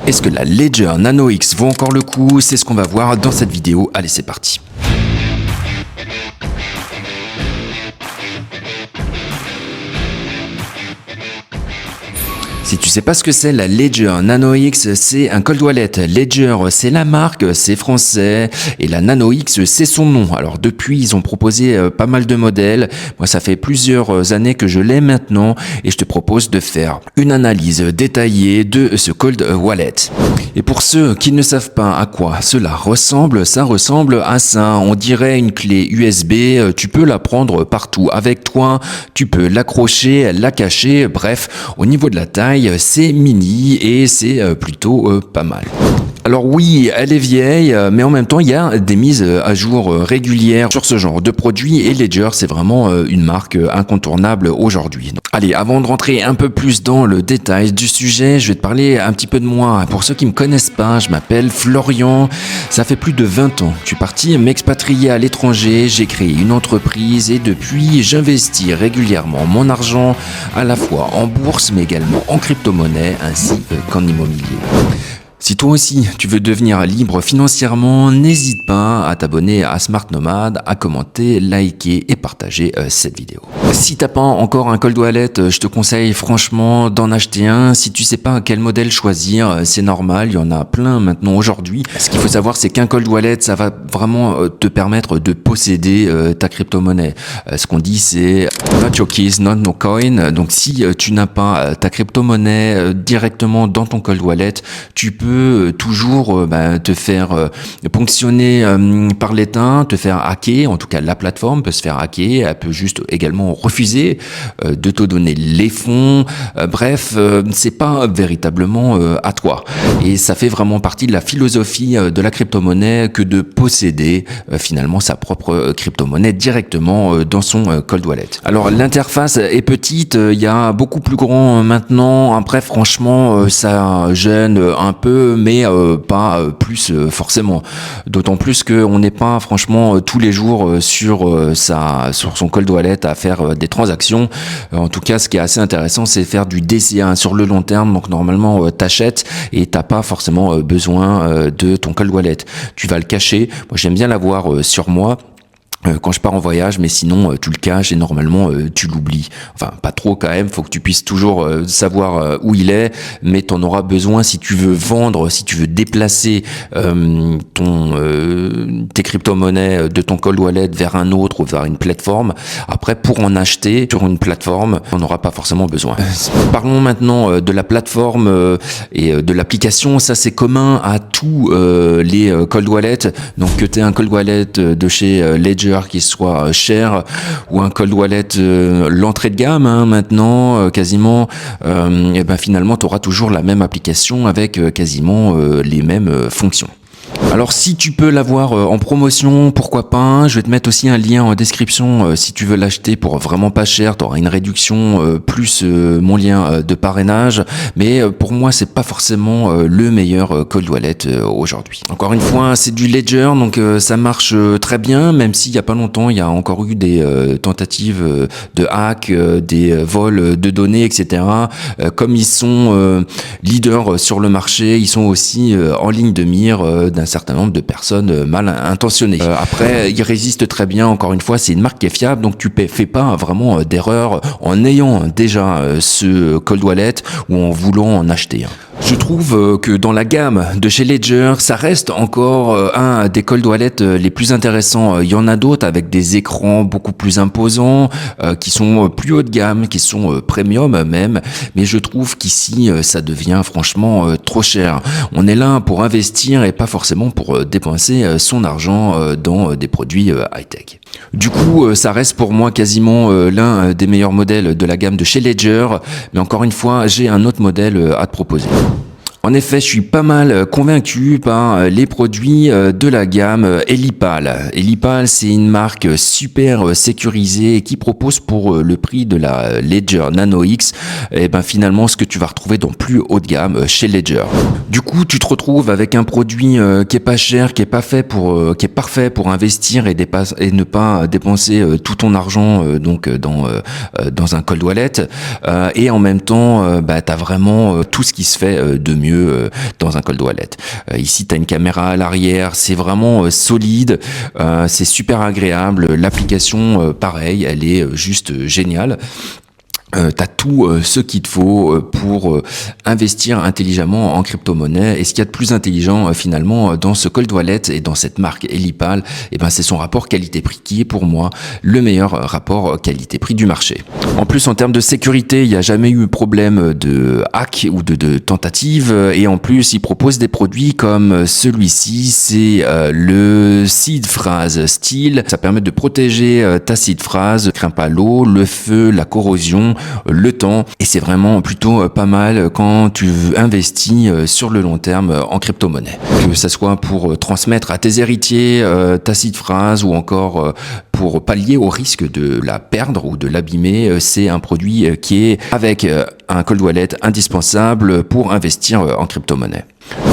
Est-ce que la Ledger Nano X vaut encore le coup? C'est ce qu'on va voir dans cette vidéo. Allez, c'est parti. Si tu sais pas ce que c'est la Ledger Nano X, c'est un cold wallet. Ledger, c'est la marque, c'est français, et la Nano X, c'est son nom. Alors depuis, ils ont proposé pas mal de modèles. Moi, ça fait plusieurs années que je l'ai maintenant, et je te propose de faire une analyse détaillée de ce cold wallet. Et pour ceux qui ne savent pas à quoi cela ressemble, ça ressemble à ça. On dirait une clé USB, tu peux la prendre partout avec toi, tu peux l'accrocher, la cacher, bref, au niveau de la taille, c'est mini et c'est plutôt pas mal. Alors oui, elle est vieille, mais en même temps, il y a des mises à jour régulières sur ce genre de produits et Ledger, c'est vraiment une marque incontournable aujourd'hui. Allez, avant de rentrer un peu plus dans le détail du sujet, je vais te parler un petit peu de moi. Pour ceux qui me connaissent pas, je m'appelle Florian. Ça fait plus de 20 ans que je suis parti m'expatrier à l'étranger. J'ai créé une entreprise et depuis, j'investis régulièrement mon argent à la fois en bourse, mais également en crypto-monnaie ainsi qu'en immobilier. Si toi aussi tu veux devenir libre financièrement, n'hésite pas à t'abonner à Smart Nomad, à commenter, liker et partager cette vidéo. Si t'as pas encore un cold wallet, je te conseille franchement d'en acheter un. Si tu sais pas quel modèle choisir, c'est normal, il y en a plein maintenant aujourd'hui. Ce qu'il faut savoir, c'est qu'un cold wallet, ça va vraiment te permettre de posséder ta crypto-monnaie. Ce qu'on dit, c'est not your keys, not no coin. Donc si tu n'as pas ta crypto-monnaie directement dans ton cold wallet, tu peux toujours te faire ponctionner par l'État, te faire hacker, en tout cas la plateforme peut se faire hacker, elle peut juste également refuser de te donner les fonds, bref, c'est pas véritablement à toi. Et ça fait vraiment partie de la philosophie de la crypto-monnaie que de posséder finalement sa propre crypto-monnaie directement dans son cold wallet. Alors l'interface est petite, il y a beaucoup plus grand maintenant, après franchement ça gêne un peu, mais pas plus forcément. D'autant plus qu'on n'est pas franchement tous les jours sur son cold wallet à faire des transactions. En tout cas, ce qui est assez intéressant, c'est faire du DCA sur le long terme. Donc normalement, t'achètes et t'as pas forcément besoin de ton cold wallet. Tu vas le cacher. Moi, j'aime bien l'avoir sur moi quand je pars en voyage, mais sinon tu le caches et normalement tu l'oublies. Enfin, pas trop quand même, faut que tu puisses toujours savoir où il est, mais tu en auras besoin si tu veux vendre, si tu veux déplacer tes crypto-monnaies de ton cold wallet vers un autre ou vers une plateforme. Après, pour en acheter sur une plateforme, on n'aura pas forcément besoin. Parlons maintenant de la plateforme et de l'application. Ça, c'est commun à tous les cold wallets. Donc que tu aies un cold wallet de chez Ledger qui soit cher ou un cold wallet l'entrée de gamme maintenant quasiment, et finalement tu auras toujours la même application avec quasiment les mêmes fonctions. Alors si tu peux l'avoir en promotion, pourquoi pas. Je vais te mettre aussi un lien en description si tu veux l'acheter pour vraiment pas cher, tu auras une réduction plus mon lien de parrainage, mais pour moi c'est pas forcément le meilleur cold wallet aujourd'hui. Encore une fois, c'est du Ledger, donc ça marche très bien, même s'il y a pas longtemps il y a encore eu des tentatives de hack, des vols de données, etc. Comme ils sont leaders sur le marché, ils sont aussi en ligne de mire d'un certain nombre de personnes mal intentionnées. Après, ils résistent très bien, encore une fois, c'est une marque qui est fiable, donc tu fais pas vraiment d'erreur en ayant déjà ce cold wallet ou en voulant en acheter un. Je trouve que dans la gamme de chez Ledger, ça reste encore un des cold wallets les plus intéressants. Il y en a d'autres avec des écrans beaucoup plus imposants, qui sont plus haut de gamme, qui sont premium même, mais je trouve qu'ici, ça devient franchement trop cher. On est là pour investir et pas forcément pour dépenser son argent dans des produits high-tech. Du coup, ça reste pour moi quasiment l'un des meilleurs modèles de la gamme de chez Ledger, mais encore une fois, j'ai un autre modèle à te proposer. En effet, je suis pas mal convaincu par les produits de la gamme Elipal. Elipal, c'est une marque super sécurisée qui propose pour le prix de la Ledger Nano X, et finalement ce que tu vas retrouver dans plus haut de gamme chez Ledger. Du coup, tu te retrouves avec un produit qui est pas cher, qui est parfait pour investir et ne pas dépenser tout ton argent dans un cold wallet, et en même temps, t'as vraiment tout ce qui se fait de mieux mieux dans un col toilette. Ici, tu as une caméra à l'arrière, c'est vraiment solide, c'est super agréable. L'application, pareil, elle est juste géniale. T'as tout ce qu'il te faut pour investir intelligemment en crypto-monnaie. Et ce qu'il y a de plus intelligent finalement dans ce cold wallet et dans cette marque Elipal, eh ben c'est son rapport qualité-prix qui est pour moi le meilleur rapport qualité-prix du marché. En plus, en termes de sécurité, il n'y a jamais eu problème de hack ou de tentative. Et en plus, il propose des produits comme celui-ci, c'est le seed phrase style. Ça permet de protéger ta seed phrase, craint pas l'eau, le feu, la corrosion, le temps, et c'est vraiment plutôt pas mal quand tu investis sur le long terme en crypto-monnaie. Que ça soit pour transmettre à tes héritiers ta seed phrase ou encore pour pallier au risque de la perdre ou de l'abîmer, c'est un produit qui est avec un cold wallet indispensable pour investir en crypto-monnaie.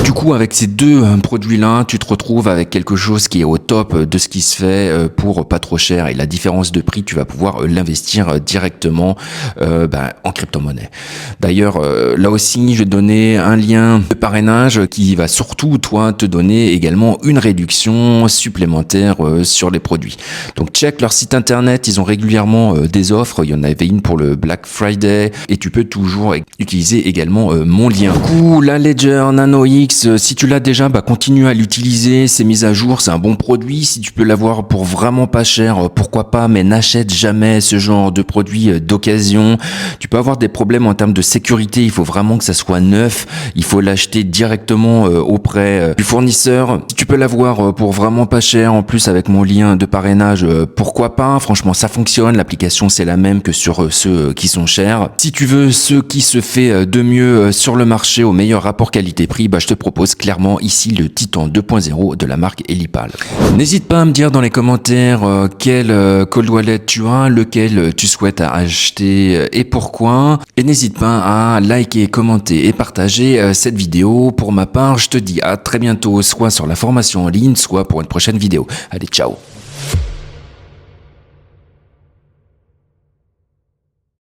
Du coup, avec ces deux produits-là, tu te retrouves avec quelque chose qui est au top de ce qui se fait pour pas trop cher. Et la différence de prix, tu vas pouvoir l'investir directement en crypto-monnaie. D'ailleurs, là aussi, je vais te donner un lien de parrainage qui va surtout, toi, te donner également une réduction supplémentaire sur les produits. Donc, check leur site internet. Ils ont régulièrement des offres. Il y en avait une pour le Black Friday. Et tu peux toujours utiliser également mon lien. Du coup, la Ledger Nano X, si tu l'as déjà, continue à l'utiliser, c'est mis à jour, c'est un bon produit. Si tu peux l'avoir pour vraiment pas cher, pourquoi pas, mais n'achète jamais ce genre de produit d'occasion. Tu peux avoir des problèmes en termes de sécurité, il faut vraiment que ça soit neuf, il faut l'acheter directement auprès du fournisseur. Si tu peux l'avoir pour vraiment pas cher, en plus avec mon lien de parrainage, pourquoi pas. Franchement, ça fonctionne, l'application c'est la même que sur ceux qui sont chers. Si tu veux ce qui se fait de mieux sur le marché au meilleur rapport qualité-prix, je te propose clairement ici le Titan 2.0 de la marque Elipal. N'hésite pas à me dire dans les commentaires quel cold wallet tu as, lequel tu souhaites acheter et pourquoi. Et n'hésite pas à liker, commenter et partager cette vidéo. Pour ma part, je te dis à très bientôt, soit sur la formation en ligne, soit pour une prochaine vidéo. Allez, ciao!